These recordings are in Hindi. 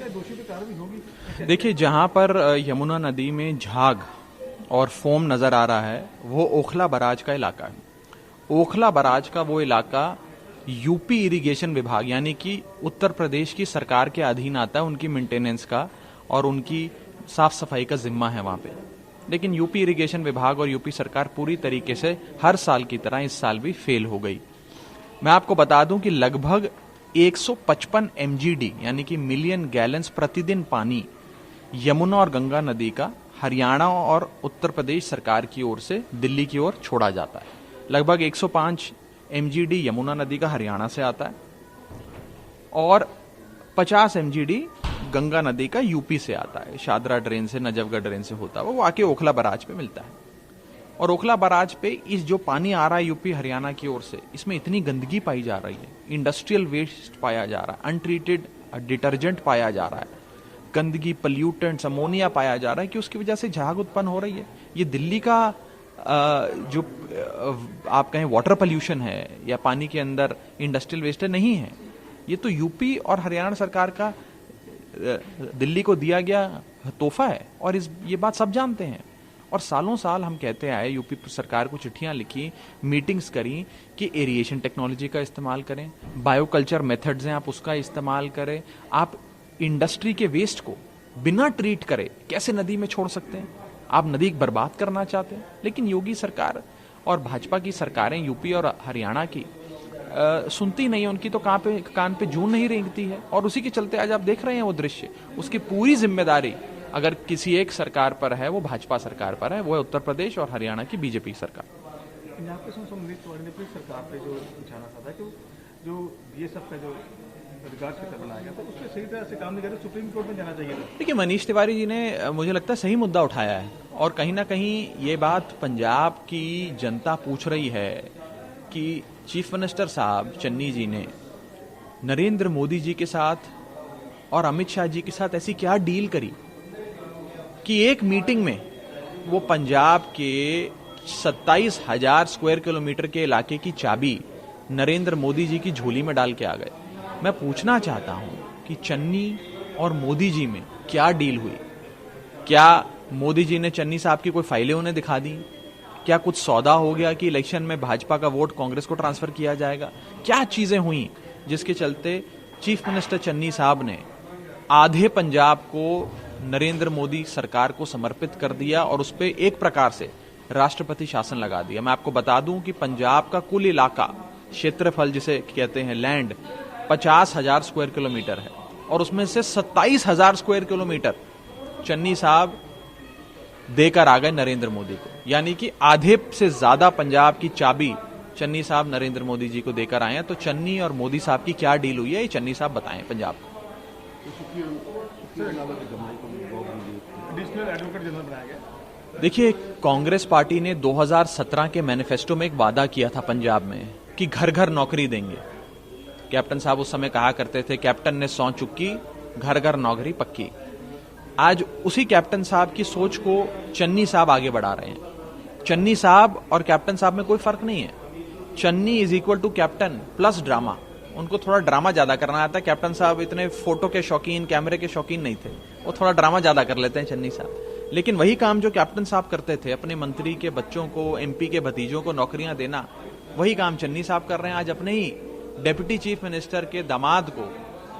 क्या दोषी पे कार्रवाई होगी? देखिए, जहां पर यमुना नदी में झाग और फोम नजर आ रहा है वो ओखला बराज का इलाका है। ओखला बराज का वो इलाका यूपी इरिगेशन विभाग यानी कि उत्तर प्रदेश की सरकार के अधीन आता है, उनकी मेंटेनेंस का और उनकी साफ सफाई का जिम्मा है वहां पे। लेकिन यूपी इरिगेशन विभाग और यूपी सरकार पूरी तरीके से हर साल की तरह इस साल भी फेल हो गई। मैं आपको बता दूं कि लगभग 155 एमजीडी यानी कि मिलियन गैलन्स प्रतिदिन पानी यमुना और गंगा नदी का हरियाणा और उत्तर प्रदेश सरकार की ओर से दिल्ली की ओर छोड़ा जाता है। लगभग 105 एमजीडी यमुना नदी का हरियाणा से आता है और 50 एमजीडी गंगा नदी का यूपी से आता है। शादरा ड्रेन से, नजफगढ़ ड्रेन से होता है वो आके ओखला बराज पे मिलता है। और ओखला बराज पे इस जो पानी आ रहा है यूपी हरियाणा की ओर से, इसमें इतनी गंदगी पाई जा रही है, इंडस्ट्रियल वेस्ट पाया जा रहा है, अनट्रीटेड डिटर्जेंट पाया जा रहा है, गंदगी, पल्यूटेंट्स, अमोनिया पाया जा रहा है कि उसकी वजह से झाग उत्पन्न हो रही है। ये दिल्ली का जो आप कहें वाटर पोल्यूशन है या पानी के अंदर इंडस्ट्रियल वेस्ट है, नहीं है। ये तो यूपी और हरियाणा सरकार का दिल्ली को दिया गया तोहफा है और ये बात सब जानते हैं। और सालों साल हम कहते आए, यूपी सरकार को चिट्ठियां लिखी, मीटिंग्स करी कि एरिएशन टेक्नोलॉजी का इस्तेमाल करें, बायोकल्चर मेथड्स हैं आप उसका इस्तेमाल करें, आप इंडस्ट्री के वेस्ट को बिना ट्रीट करे कैसे नदी में छोड़ सकते हैं। आप नदी बर्बाद करना चाहते हैं, लेकिन योगी सरकार और भाजपा की सरकारें यूपी और हरियाणा की सुनती नहीं है, उनकी तो कान पे जून नहीं रेंगती है। और उसी के चलते आज आप देख रहे हैं वो दृश्य, उसकी पूरी जिम्मेदारी अगर किसी एक सरकार पर है वो भाजपा सरकार पर है, वो है उत्तर प्रदेश और हरियाणा की बीजेपी सरकार। पंजाब के सरकार पे जो निशाना था कि जो बीएसएफ का जो अधिकार क्षेत्र बनाया गया था उसमें सही तरह से काम नहीं कर रहे, सुप्रीम कोर्ट में जाना चाहिए था। देखिए, मनीष तिवारी जी ने मुझे लगता है सही मुद्दा उठाया है और कहीं ना कहीं ये बात पंजाब की जनता पूछ रही है कि चीफ मिनिस्टर साहब चन्नी जी ने नरेंद्र मोदी जी के साथ और अमित शाह जी के साथ ऐसी क्या डील करी कि एक मीटिंग में वो पंजाब के 27,000 स्क्वायर किलोमीटर के इलाके की चाबी नरेंद्र मोदी जी की झोली में डाल के आ गए। मैं पूछना चाहता हूं कि चन्नी और मोदी जी में क्या डील हुई? क्या मोदी जी ने चन्नी साहब की कोई फाइलें उन्हें दिखा दी? क्या कुछ सौदा हो गया कि इलेक्शन में भाजपा का वोट कांग्रेस को ट्रांसफर किया जाएगा? क्या चीजें हुई जिसके चलते चीफ मिनिस्टर चन्नी साहब ने आधे पंजाब को नरेंद्र मोदी सरकार को समर्पित कर दिया और उस पर एक प्रकार से राष्ट्रपति शासन लगा दिया? मैं आपको बता दूं कि पंजाब का कुल इलाका, क्षेत्रफल जिसे कहते हैं लैंड, 50,000 स्क्वायर किलोमीटर है और उसमें से 27,000 स्क्वायर किलोमीटर चन्नी साहब देकर आ गए नरेंद्र मोदी को। यानी कि आधे से ज्यादा पंजाब की चाबी चन्नी साहब नरेंद्र मोदी जी को देकर आए हैं। तो चन्नी और मोदी साहब की क्या डील हुई है, ये चन्नी साहब बताएं पंजाब को। देखिए, कांग्रेस पार्टी ने 2017 के मैनिफेस्टो में एक वादा किया था पंजाब में कि घर घर नौकरी देंगे। कैप्टन साहब उस समय कहा करते थे, कैप्टन ने सौं चुक्की, घर घर नौकरी पक्की। आज उसी कैप्टन साहब की सोच को चन्नी साहब आगे बढ़ा रहे हैं। चन्नी साहब और कैप्टन साहब में कोई फर्क नहीं है। Channi is equal to captain plus drama. उनको थोड़ा ड्रामा ज्यादा करना आता है। कैप्टन साहब इतने फोटो के शौकीन, कैमरे के शौकीन नहीं थे, वो थोड़ा ड्रामा ज्यादा कर लेते हैं चन्नी साहब। लेकिन वही काम जो कैप्टन साहब करते थे, अपने मंत्री के बच्चों को, एमपी के भतीजों को नौकरियां देना, वही काम चन्नी साहब कर रहे हैं। आज अपने ही डेप्यूटी चीफ मिनिस्टर के दामाद को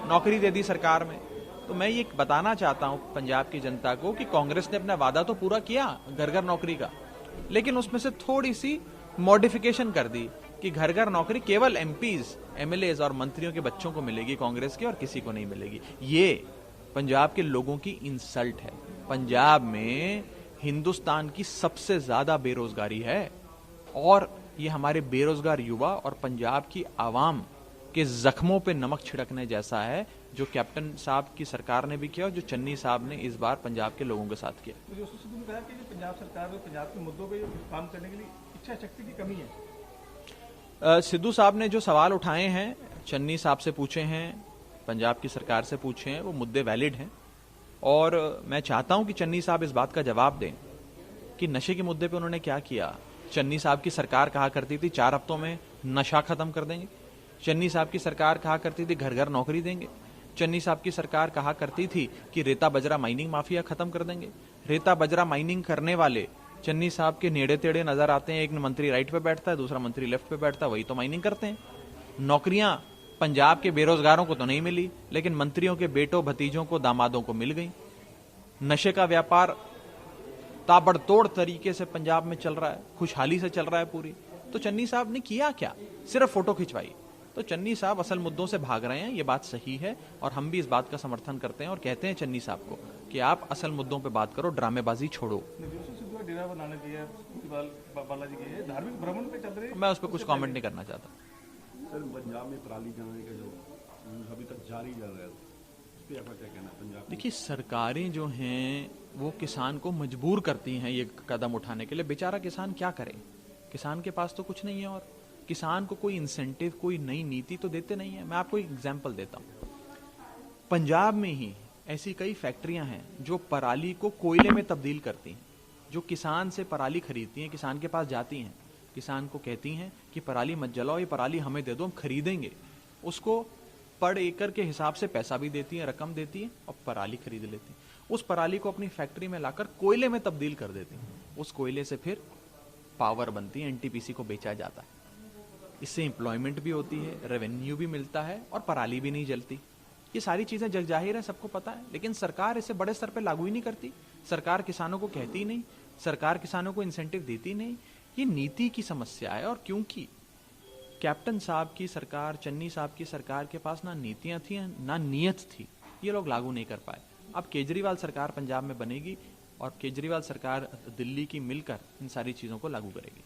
नौकरी दे दी सरकार में। तो मैं ये बताना चाहता हूं पंजाब की जनता को कि कांग्रेस ने अपना वादा तो पूरा किया घर घर नौकरी का, लेकिन उसमें से थोड़ी सी मॉडिफिकेशन कर दी कि घर घर नौकरी केवल एमपीज, एमएलएज और मंत्रियों के बच्चों को मिलेगी कांग्रेस के, और किसी को नहीं मिलेगी। ये पंजाब के लोगों की इंसल्ट है। पंजाब में हिंदुस्तान की सबसे ज्यादा बेरोजगारी है और ये हमारे बेरोजगार युवा और पंजाब की आवाम के जख्मों पे नमक छिड़कने जैसा है, जो कैप्टन साहब की सरकार ने भी किया और जो चन्नी साहब ने इस बार पंजाब के लोगों के साथ किया। तो कहा कि पंजाब सरकार में पंजाब के मुद्दों पे काम करने के लिए इच्छा शक्ति की कमी है। सिद्धू साहब ने जो सवाल उठाए हैं, चन्नी साहब से पूछे हैं, पंजाब की सरकार से पूछे हैं, वो मुद्दे वैलिड हैं और मैं चाहता हूं कि चन्नी साहब इस बात का जवाब दें कि नशे के मुद्दे पे उन्होंने क्या किया। चन्नी साहब की सरकार कहा करती थी 4 हफ्तों में नशा खत्म कर देंगे। चन्नी साहब की सरकार कहा करती थी घर घर नौकरी देंगे। चन्नी साहब की सरकार कहा करती थी कि रेता बजरा माइनिंग माफिया खत्म कर देंगे। रेता बजरा माइनिंग करने वाले चन्नी साहब के नेड़े तेड़े नजर आते हैं। एक मंत्री राइट पे बैठता है, दूसरा मंत्री लेफ्ट पे बैठता है, वही तो माइनिंग करते हैं। नौकरियां पंजाब के बेरोजगारों को तो नहीं मिली, लेकिन मंत्रियों के बेटों भतीजों को दामादों को मिल गई। नशे का व्यापार ताबड़तोड़ तरीके से पंजाब में चल रहा है, खुशहाली से चल रहा है पूरी। तो चन्नी साहब ने किया क्या? सिर्फ फोटो खिंचवाई। तो चन्नी साहब असल मुद्दों से भाग रहे हैं, ये बात सही है और हम भी इस बात का समर्थन करते हैं और कहते हैं चन्नी साहब को कि आप असल मुद्दों पे बात करो, ड्रामेबाजी छोड़ो। डेरा बनाने की है, बालाजी की है, धार्मिक भ्रमण पे चल रही है। मैं उस पर कुछ कमेंट नहीं करना चाहता। सर, पंजाब में पराली जलाने का जो अभी तक जारी चल रहा है, उस पर आपका क्या कहना है? पंजाब देखिए, सरकारें जो हैं वो किसान को मजबूर करती हैं ये कदम उठाने के लिए। बेचारा किसान क्या करे? किसान के पास तो कुछ नहीं है और किसान को कोई इंसेंटिव, कोई नई नीति तो देते नहीं है। मैं आपको एक एग्जांपल देता हूं। पंजाब में ही ऐसी कई फैक्ट्रियां हैं जो पराली को कोयले में तब्दील करती हैं, जो किसान से पराली खरीदती हैं, किसान के पास जाती हैं, किसान को कहती हैं कि पराली मत जलाओ, ये पराली हमें दे दो, हम खरीदेंगे। उसको पर एकड़ के हिसाब से पैसा भी देती है, रकम देती है और पराली खरीद लेती है। उस पराली को अपनी फैक्ट्री में लाकर कोयले में तब्दील कर देती है। उस कोयले से फिर पावर बनती है, एनटीपीसी को बेचा जाता है। इससे एम्प्लॉयमेंट भी होती है, रेवेन्यू भी मिलता है और पराली भी नहीं जलती। ये सारी चीजें जग जाहिर है, सबको पता है, लेकिन सरकार इसे बड़े स्तर पर लागू ही नहीं करती। सरकार किसानों को कहती नहीं, सरकार किसानों को इंसेंटिव देती नहीं। ये नीति की समस्या है। और क्योंकि कैप्टन साहब की सरकार, चन्नी साहब की सरकार के पास ना नीतियां थी ना नीयत थी, ये लोग लागू नहीं कर पाए। अब केजरीवाल सरकार पंजाब में बनेगी और केजरीवाल सरकार दिल्ली की मिलकर इन सारी चीजों को लागू करेगी।